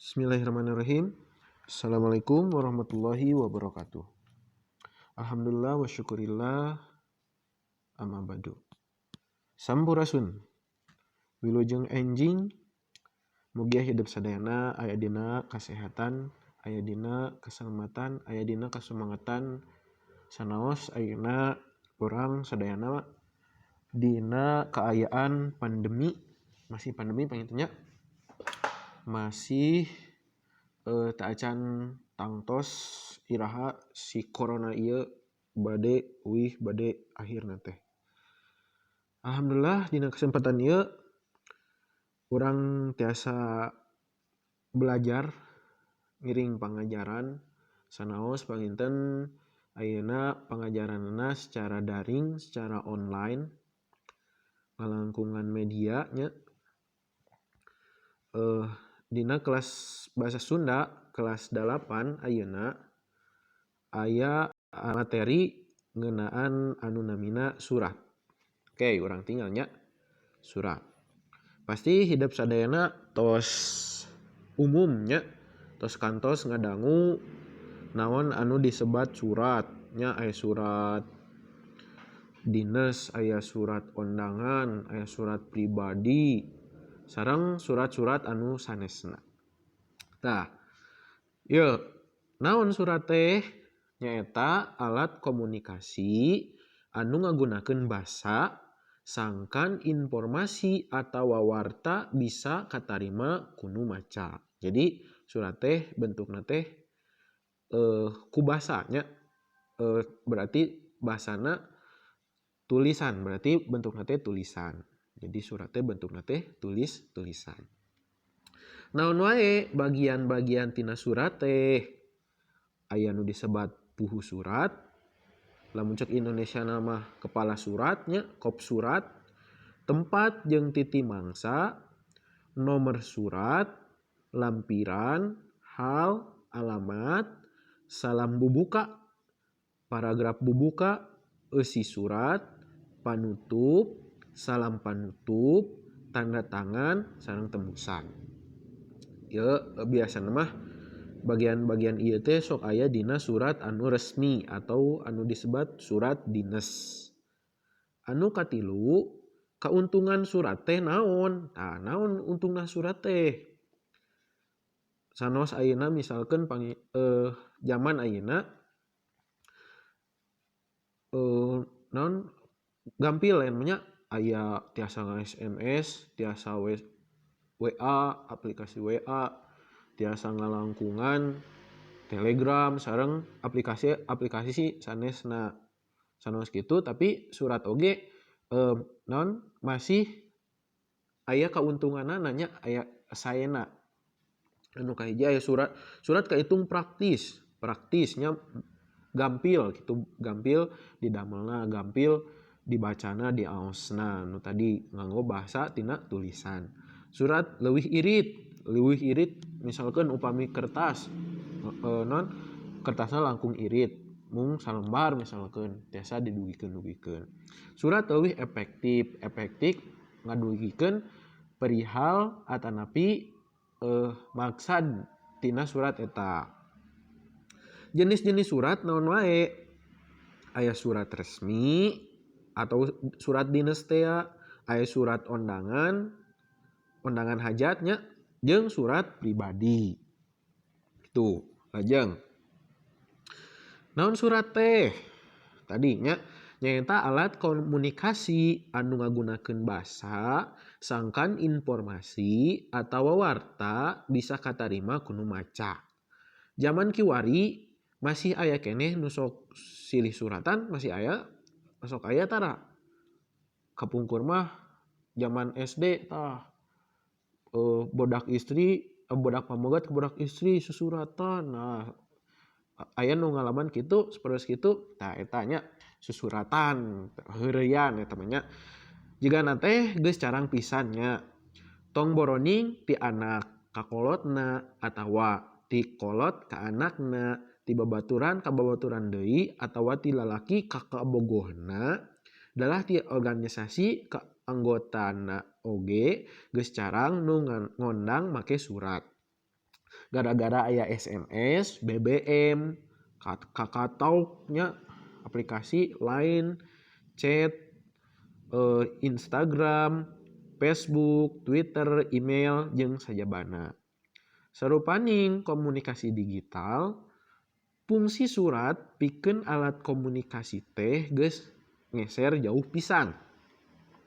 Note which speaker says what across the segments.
Speaker 1: Bismillahirrahmanirrahim. Assalamualaikum warahmatullahi wabarakatuh. Alhamdulillah wa syukurillah amma badu. Sampurasun. Wilujeng enjing mugia hidup sadayana aya dina kasehatan, aya dina keselamatan, aya dina kasumangatan sanaos ayeuna urang sadayana dina kaayaan pandemi, masih pandemi pangintennya masih tak acan tangtos iraha si corona ieu bade akhir teh. Alhamdulillah dina kesempatan ieu urang tiasa belajar ngiring pangajaran sanaos panginten ayeuna pangajaranna secara daring, secara online ngalangkungan media nya. Dina kelas bahasa Sunda kelas 8 ayeuna aya materi ngeunaan anu namina surat. Oke, urang tinggalnya surat. Pasti hidup sadayana tos umumnya, tos kantos ngadangu naon anu disebat surat. Nya aya surat dinas, aya surat undangan, aya surat pribadi, sareng surat-surat anu sanesna. Tah, yeuh, naon surat teh? Nyaeta alat komunikasi anu ngagunakeun basa sangkan informasi atawa warta bisa katarima kunu maca. Jadi surat teh bentukna teh ku basa nya, berarti basana tulisan, berarti bentukna teh tulisan. Jadi surat teh bentukna teh tulisan. Naon wae bagian-bagian tina surat teh? Aya nu disebat puhu surat, lamun ceuk Indonesia nama kepala suratnya, kop surat, tempat jeung titi mangsa, nomor surat, lampiran, hal, alamat, salam bubuka, paragraf bubuka, eusi surat, panutup, salam panutup, tanda tangan, sareng tembusan. Ieu biasana mah bagian-bagian ieu teh sok aya dina surat anu resmi atau anu disebat surat dinas. Anu katilu, kauntungan surat teh naon? Tah, naon untungna surat teh? Sanos ayeuna misalkeun zaman ayeuna naon gampil lain nya aya tiasa SMS, tiasa WA, aplikasi WA, tiasa ngalangkungan Telegram sareng aplikasi sih sanesna. Sanes kitu tapi surat oge naon masih aya kauntunganna nya aya saena. Anu kahiji aya surat kahitung praktisnya gampil gitu, gampil didamelna, gampil dibacana, diaosna. Nu tadi nganggo bahasa tina tulisan. Surat leuwih irit misalkan upami kertas non kertasna langkung irit mung salembar misalkan tiasa didugikeun. Surat leuwih efektif ngadugikeun perihal atanapi maksad tina surat eta. Jenis-jenis surat naon wae? Aya surat resmi atau surat dinas teh, aya surat undangan hajatnya, jeung surat pribadi. Itu, lajeng. Naon surat teh? Tadinya nyaeta alat komunikasi anu ngagunakeun basa sangkan informasi atawa warta bisa katarima kunu maca. Zaman kiwari masih aya keneh nu sok silih suratan, masih aya sok aya tara. Kapungkur mah zaman SD tah. Bodak pamogat ke bodak istri susuratan. Nah, aya nu ngalaman kitu saperus kitu, tah eta nya susuratan, heureuyan eta mah nya. Jigana teh geus carang pisan nya. Tong boroning ti anak ka kolotna atawa ti kolot ka anakna, ti babaturan ka babaturan deui atawa ti lalaki ka kabogohna, dalah ti organisasi ka anggotana oge geus carang nu ngondang make surat. gara-gara aya SMS, BBM, Kakao-nya, aplikasi lain, chat, Instagram, Facebook, Twitter, email, jeung sajabana. Sarupaning komunikasi digital, fungsi surat pikeun alat komunikasi teh geus ngeser jauh pisan.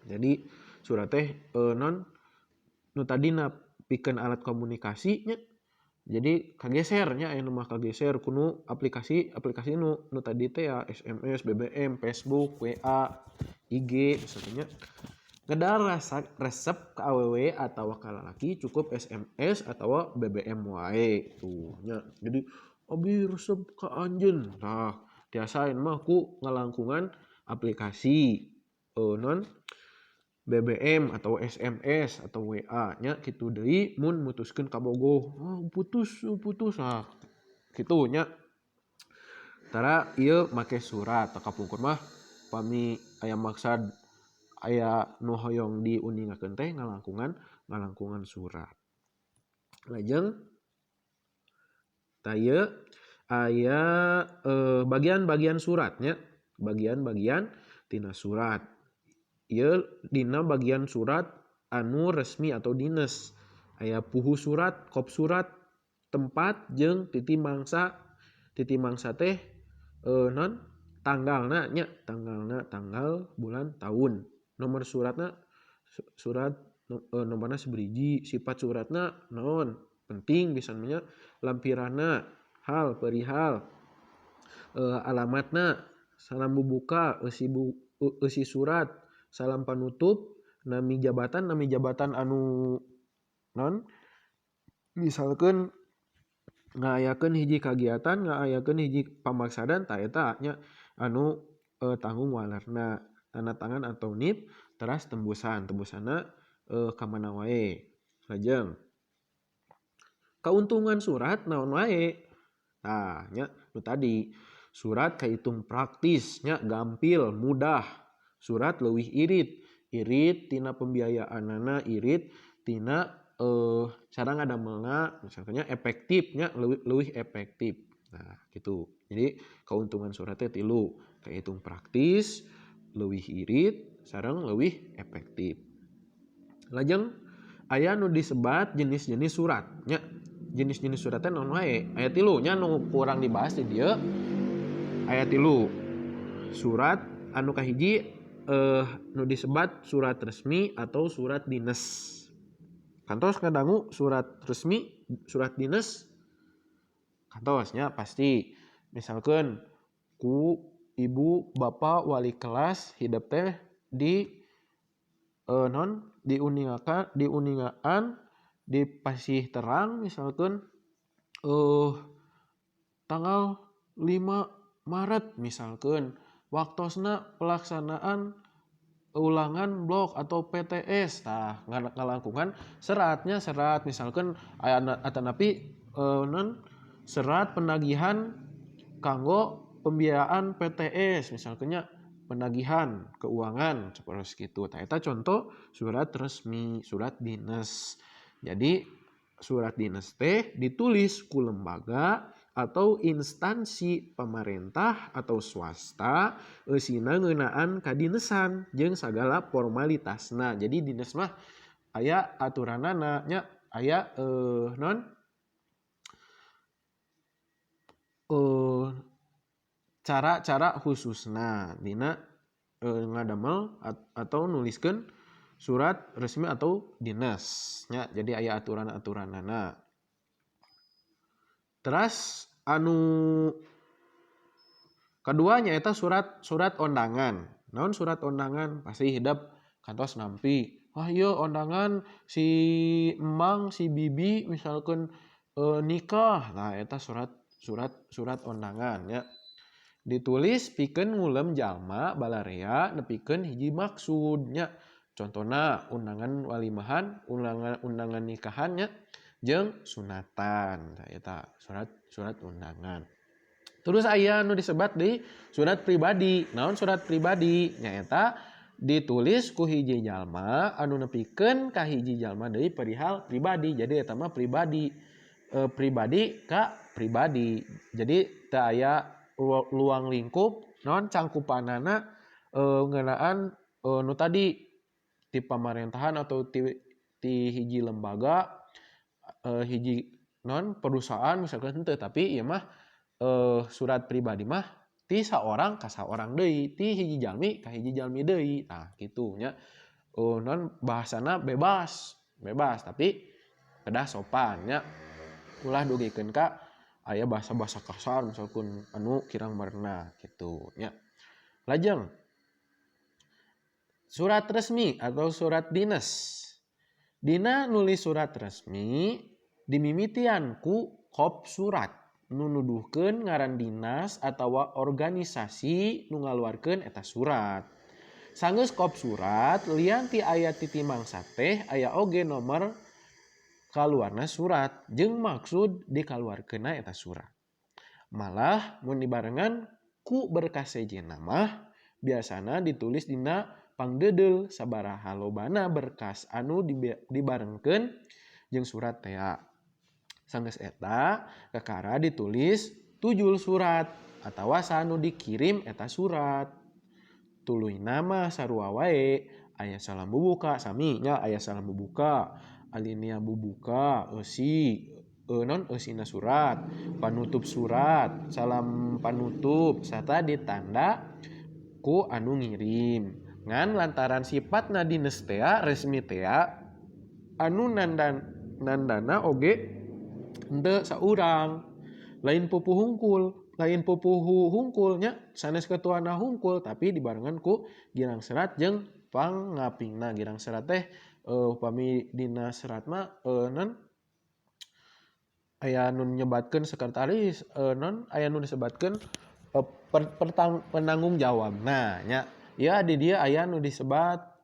Speaker 1: Jadi surat teh nu tadina pikeun alat komunikasi nya jadi kagesernya aya mah kageser kuno aplikasi nu tadi teh ya SMS, BBM, Facebook, WA, IG misalnya. Ngedar resep ke awewe atau ka lalaki cukup SMS atau BBM wae tuh nya. Jadi abi resep ka anjeun. Nah, tiasa mah ku ngalangkungan aplikasi BBM atau SMS atau WA nya kitu deui mun mutuskeun kabogoh. Putus nah kitu nya. Tara ieu make surat teu kapungkur mah pami aya maksad aya nu hoyong diuningakeun teh ngalangkungan surat. Lajeng taya aya bagian-bagian suratnya, bagian-bagian tina surat. Ieu dina bagian surat anu resmi atau dines. Aya puhu surat, kop surat, tempat jeung titi mangsa. Titi mangsa teh tanggalna nya, tanggal, bulan, tahun. Nomor suratna surat nomorna saberiji, sifat suratna naon? Penting misalnya lampiranna, hal perihal, alamatna, salam bubuka, eusi surat, salam panutup, nami jabatan anu non misalkan ngaayakeun hiji kagiatan, ngaayakeun hiji pamaksadan ta eta nya anu tanggung walerna, tanda tangan atau nip, teras tembusanna ka mana wae. Lajeng kauntungan surat naon wae? Nah, nya nu tadi surat kahitung praktis nya gampil, mudah. Surat leuwih irit tina pembiayaanana, irit tina cara ngadamelna misalnya efektif nya leuwih efektif. Nah, gitu. Jadi keuntungan surat teh 3, kahitung praktis, leuwih irit, sareng leuwih efektif. Lajeng aya nu disebat jenis-jenis surat nya. Jenis-jenis surat teh naon wae? Aya 3 nya nu kurang dibahas di dieu. Aya 3. Surat anu kahiji nu disebat surat resmi atau surat dinas. Kantos ngadangu surat resmi, surat dinas? Kantosnya pasti. Misalkan ku ibu bapak wali kelas hidup teh di diuningaan di Pasih Terang misalkan tanggal 5 Maret misalkan waktosna pelaksanaan ulangan blok atau PTS. Nah, ngalangkungan serat misalkan aya atanapi serat penagihan kanggo pembiayaan PTS misalnya penagihan keuangan seperti itu. Tah eta contoh surat resmi, surat dinas. Jadi surat dinas teh ditulis ku lembaga atau instansi pemerintah atau swasta eusina ngeunaan kadinesan jeung sagala formalitasna. Jadi dinas mah aya aturanana nya aya cara-cara khususna dina ngadamel atau nuliskeun surat resmi atau dinasnya. Jadi aya aturan-aturanana. Teras anu kaduanya eta surat undangan. Naon surat undangan? Pasti hidup kantos nampi. Wah ieu undangan si emang si bibi misalkan nikah. Nah eta surat undangan ya. Ditulis pikeun ngulem jalma balarea nepikeun hiji maksudnya. Contohna undangan walimahan, undangan nikahannya jeung sunatan. Nah, eta surat undangan. Terus aya nu disebat di surat pribadi. Naon surat pribadi? Nya eta ditulis ku hiji jalma anu nepikeun ka hiji jalma deui perihal pribadi. Jadi eta mah pribadi. pribadi ka pribadi. Jadi teu aya luang lingkup non cangkupanana ngeunaan nu tadi ti pamerintahan atau ti hiji lembaga hiji non perusahaan misalkan henteu, tapi ieu mah surat pribadi mah ti saorang ka saorang deui, ti hiji jalmi ka hiji jalmi deui. Nah kitu nya. Non bahasana bebas tapi kedah sopan nya. Ulah dugikeun ka aya bahasa-bahasa kasar misalkan anu kirang marna kitu nya. Lajeng surat resmi atau surat dinas. Dina nulis surat resmi dimimitian ku kop surat nu nuduhkeun ngaran dinas atawa organisasi nu ngaluarkeun eta surat. Sanggeus kop surat lian ti aya titimangsa teh aya oge nomor kaluarna surat jeung maksud dikaluarkeunna eta surat. Malah mun dibarengan ku berkas sejenna mah biasana ditulis dina pangdeudel sabaraha lobana berkas anu dibarengkeun jeung surat teh. Sanggeus eta kakara ditulis tujul surat atawa sanu dikirim eta surat. Tuluy nama sarua wae, aya salam bubuka sami nya aya salam bubuka, alinea bubuka, eusina surat, panutup surat, salam panutup serta ditanda ku anu ngirim. Ngan lantaran sifatna dines teh resmi teh anu nandana oge henteu saurang. Lain pupuh hungkul nya sanes ketuana hungkul tapi dibarengan ku girang serat jeung pangapingna. Girang serat teh upami dina serat mah non aya nu nyebatkeun sekretaris aya nu disebatkeun penanggung jawabna nya. Ya di dia aya nu disebat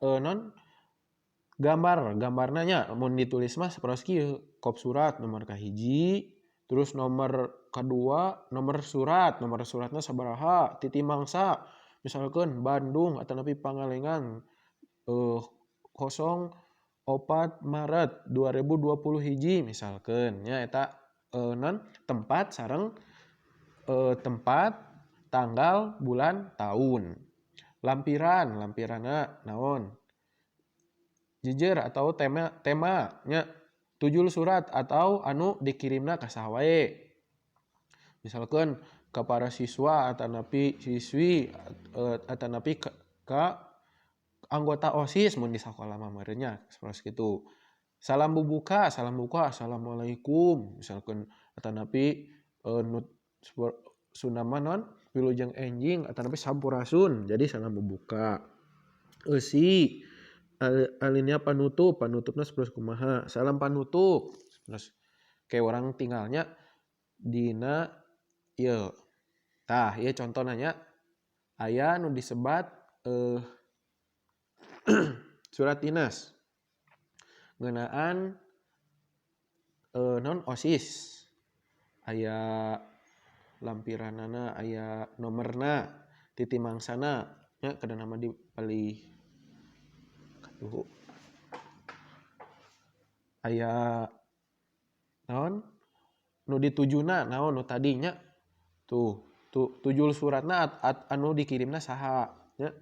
Speaker 1: gambarna nya mun ditulis mah sapertos kieu kop surat nomor kahiji, terus nomor kedua nomor suratna sabaraha, titimangsa misalkan Bandung atanapi Pangalengan 04 Maret 2021 misalkan nya eta tempat sareng tempat, tanggal, bulan, tahun. Lampiranna naon? Jejer atau tema nya tujul surat atau anu dikirimna ka saha wae. Misalkan ka para siswa atanapi siswi atanapi ka anggota OSIS mun di sakola mah meureunnya sapertos kitu. Salam bubuka assalamualaikum misalkan atanapi Sunda mah naon wilujeng enjing atanapi sampurasun jadi salam bubuka. Eusi alinea panutupna sapertos kumaha salam panutup terus kayak orang tinggalnya dina ieu tah ieu contohna nya aya nu disebat surat dinas ngeunaan non OSIS aya lampiranana aya nomorna titimangsana nya kada nama dipalih aya naon nu ditujuna naon nu tadinya tuh tujul suratna anu dikirimna saha nya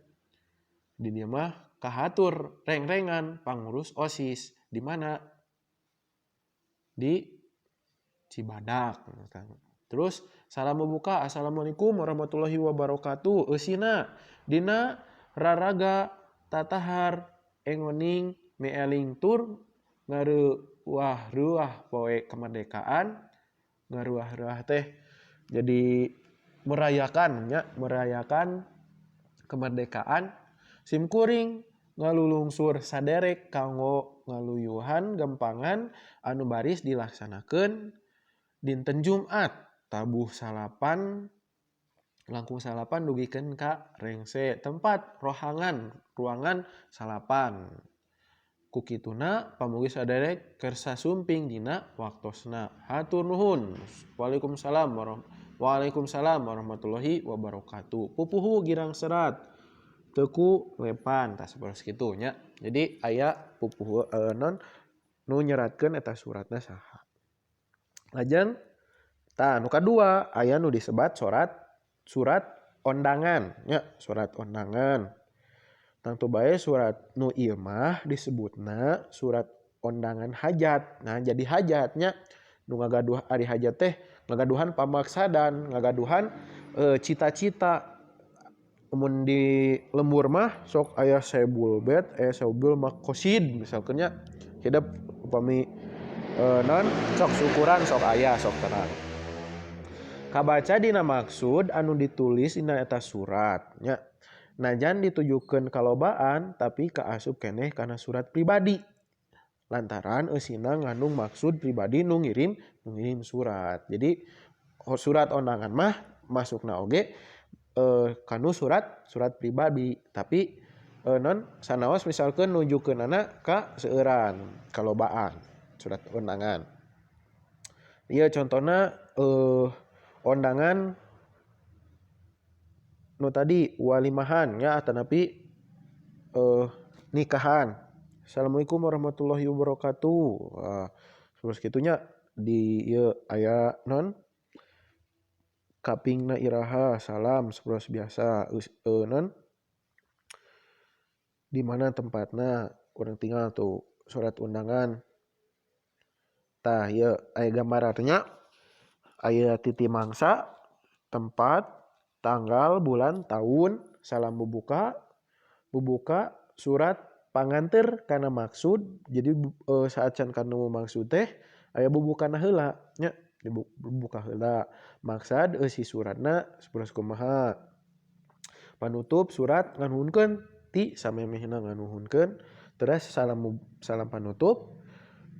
Speaker 1: di dieu mah kahatur reng-rengan pangurus OSIS di mana di Cibadak. Terus salam bubuka assalamualaikum warahmatullahi wabarakatuh eusina dina raraga tatahar engoning meeling tur ngaruah poe kemerdekaan ngaruah teh jadi merayakan kemerdekaan simkuring ngalulungsur saderek kanggo ngaluyuhan gempangan anu baris dilaksanakeun dinten Jumat tabuh salapan langkung salapan dugikeun ka rengse tempat ruangan salapan ku kituna pamugi saderek keur sasumping dina waktosna hatur nuhun. Waalaikumsalam warahmatullahi wabarakatuh. Pupuhu girang serat teu ku wepan tah sapertos kitu nya. Jadi aya pupuh nu nyeratkeun eta suratna saha. Lajeng nu kadua aya nu disebat surat ondangan nya surat ondangan. Tangtu bae surat nu ieu mah disebutna surat ondangan hajat. Nah jadi hajatnya nu ngagaduh ari hajat teh ngagaduhan pamaksadan, ngagaduhan cita-cita. Mun di lembur mah sok aya saebul bait, aya saebul makosid misalkan nya hidup upami non sok syukuran sok aya sok terang. Kabaca dina maksud anu ditulis dina eta surat nya. Najan ditujukeun kalobaan tapi kaasup keneh kana surat pribadi. Lantaran eusina ngandung maksud pribadi nu ngirim surat. Jadi surat ondangan mah masukna oge kanu surat pribadi tapi non sanaos misalkan nujukeunana ka seueuran kalobaan surat ondangan. Ieu contona ondangan nu tadi walimahan ya atanapi nikahan. Assalamualaikum warahmatullahi wabarakatuh. Terus kitunya di ieu aya non kapingna iraha salam saperos biasa non di mana tempatna urang tinggal tuh surat undangan. Tah ieu aya gambarannya aya titi mangsa, tempat, tanggal, bulan, tahun, salam bubuka surat panganter kana maksud. Jadi saat can kanu maksud teh aya bubukana heula nya dibuka heula. Maksad si suratna saperos kumaha. Panutup surat nganuhunkeun ti samemehna nganuhunkeun. Terus salam panutup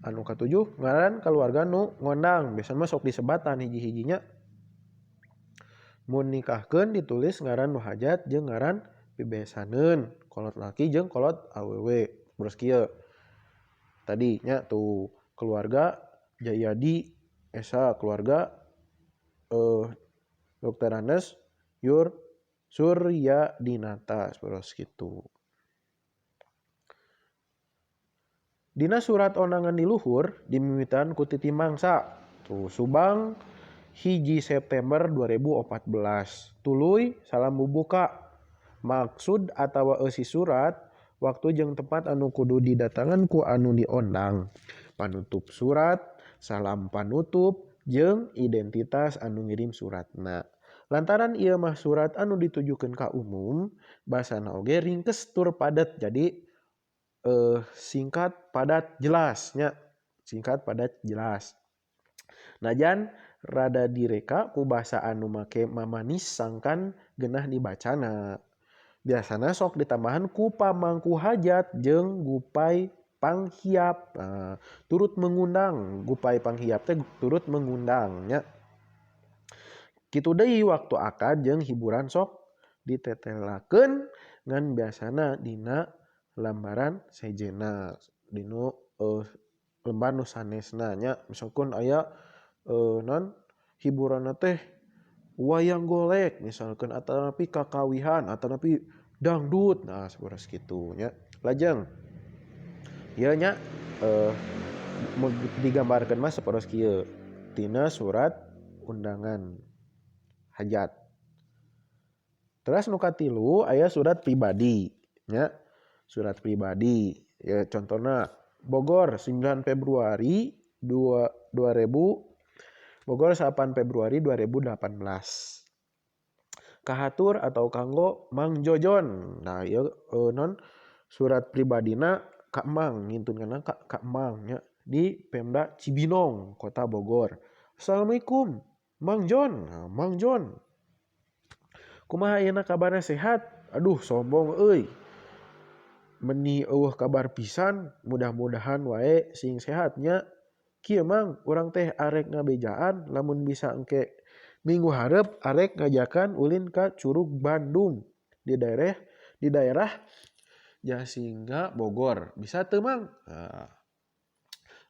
Speaker 1: anu katujuh ngaran keluarga nu ngondang. Biasana mah sok disebatan hiji-hijinya. Mun nikahkeun ditulis ngaran nu hajat jeung ngaran pibesaneun. Kolot laki jeung kolot awewe. Terus kieu. Tadi nya tuh keluarga Jayadi esa keluarga Dr. Anes Surya Dinata terus gitu. Dina surat ondangan di luhur dimimitan ku titi mangsa. Tuh Subang 1 September 2014. Tuluy salam bubuka. Maksud atawa eusi surat waktu jeung tempat anu kudu didatangan ku anu diondang. Panutup surat, salam panutup jeung identitas anu ngirim suratna. Lantaran ieu mah surat anu ditujukeun ka umum, basana oge ringkes tur padet. Jadi singkat padat jelas nya. Singkat padat jelas. Najan rada direka ku basa anu make mamanis sangkan geunah dibacana. Biasana sok ditambahan ku pamangku hajat jeung gupay panghiap. Turut mengundang, gupay panghiap teh turut mengundang nya. Kitu deui waktu akad jeung hiburan sok ditetelakeun ngan biasana dina lambaran sejena dinu lembar nu sanesna nya. Misalkan aya non hiburanna teh wayang golek misalkan atanapi kakawihan atanapi dangdut. Nah saperti kitu nya. Lajeng ieu nya digambarkeun mah saperti kieu tina surat undangan hajat. Terus nu katilu aya surat pribadi nya. Surat pribadi ya contohna Bogor 9 Februari 2000 Bogor 8 Februari 2018. Kahatur atau kanggo Mang Jojon. Nah ieu non surat pribadina ka Mang ngintunkeunna ka Mang nya di Pemda Cibinong Kota Bogor. Assalamualaikum Mang Jon. Nah, Mang Jon. Kumaha ayeuna kabarna sehat? Aduh sombong euy. Meni eueuh kabar pisan, mudah-mudahan wae sing sehatnya. Kieu Mang, urang teh arek ngabejaan lamun bisa engke minggu hareup arek ngajakan ulin ka Curug Bandung di daerah Jasinga Bogor. Bisa teu Mang?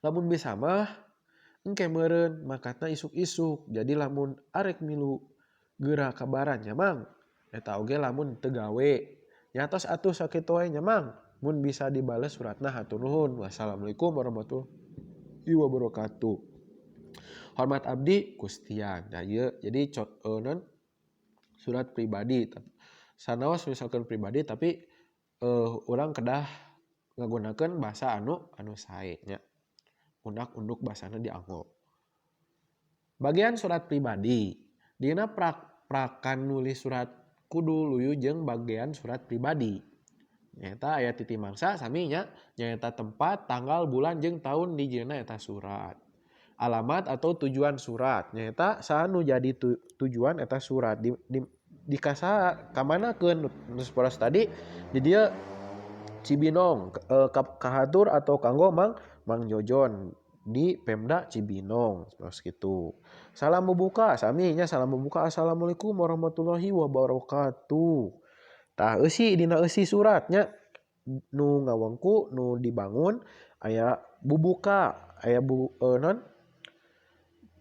Speaker 1: Lamun bisa mah engke meureun makatna isuk-isuk. Jadi lamun arek milu geura kabarannya Mang. Eta oge lamun teu gawe. Nyatos atuh sakitu wae nya Mang. Mun bisa dibales suratna hatur nuhun. Wassalamualaikum warahmatullahi wabarakatuh. hormat abdi Gustian. Nah, jadi surat pribadi. Sanaos misalkan pribadi tapi orang kedah ngagunakeun bahasa anu sae nya. Undak-unduk bahasana dianggo. Bagian surat pribadi. Dina prakan nulis surat kudu luyu jeung bagian surat pribadi. Nyata aya titi mangsa sami nya nyaeta tempat, tanggal, bulan jeung tahun di dieuna eta surat. Alamat atau tujuan surat nyata saanu jadi tujuan eta surat di kasa kamanakeun nu poros tadi di dieu Cibinong kahatur atau kanggo Mang Jojon di Pemda Cibinong terus gitu. Salam membuka sami nya salam membuka assalamualaikum warahmatullahi wabarakatuh. Tah eusi dina eusi suratnya nu ngawengku nu dibangun aya bubuka aya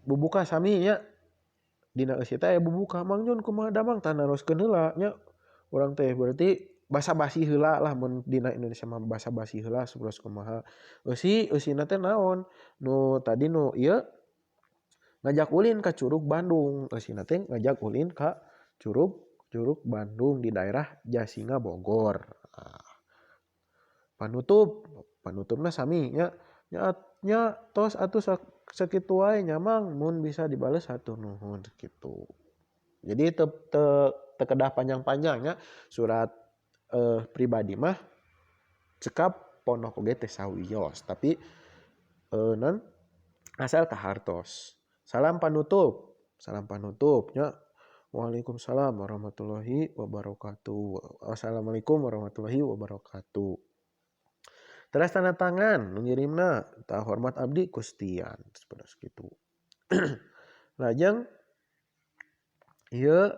Speaker 1: bubuka sami nya dina eusi teh aya bubuka Mang Jon kumaha damang tah naroskeun heula nya urang teh berarti basa-basi heula lah mun dina Indonesia mah basa-basi heula supras kumaha eusina teh naon nu tadi nu ieu ngajak ulin ka Curug Bandung eusina teh ngajak ulin ka Curug Bandung di daerah Jasinga Bogor. Panutupna sami nya tos atuh sakitu wae nya Mang mun bisa dibales hatur nuhun gitu. Jadi teu kedah panjang-panjangnya surat pribadi mah cekap pondok oge teh sawios tapi asal kahartos. Salam panutup nya Waalaikumsalam warahmatullahi wabarakatuh. Assalamualaikum warahmatullahi wabarakatuh. Terus tanda tangan nu ngirimna tah hormat abdi Gustian seperti kitu. Lajeng ieu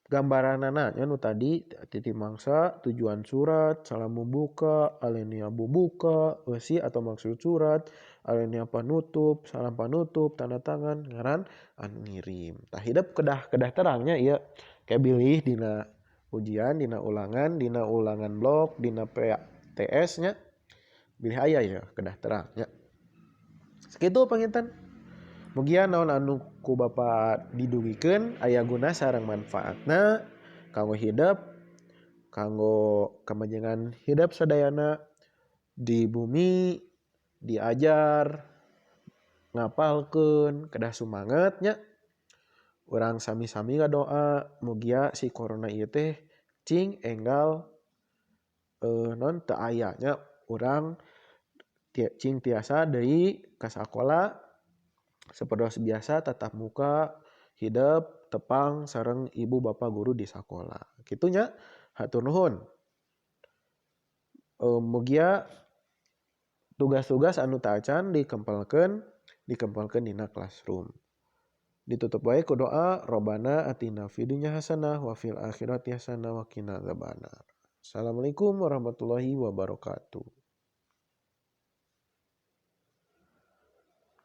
Speaker 1: gambaranana nya nu tadi titi mangsa, tujuan surat, salam membuka, alinea bubuka, eusi atau maksud surat, alinea panutup, salam panutup, tanda tangan, ngaran anu ngirim. Tah hidup kedah terangnya ieu kayak bilih dina ujian, dina ulangan blog, dina PTS nya. Bilih aya ya kedah terang nya. Sakitu panginten. Mugia naon anu ku Bapa didugikeun aya guna sareng manfaatna kanggo hidup, kanggo kamajengan hidup sadayana di bumi, diajar, ngapalkeun, kedah sumanget nya. Urang sami-sami ngadoa mugia si corona ieu teh cing enggal non teu aya nya urang cing tiasa deui ka sakola saperdos biasa tatap muka hidup tepang sareng ibu bapa guru di sakola. Kitu nya hatur nuhun. Mugia tugas-tugas anu teu acan dikempelkeun dina classroom. Ditutup wae ku doa Robbana atina fid dunya hasanah wa fil akhirati hasanah wa qina adzabannar. Assalamualaikum warahmatullahi wabarakatuh.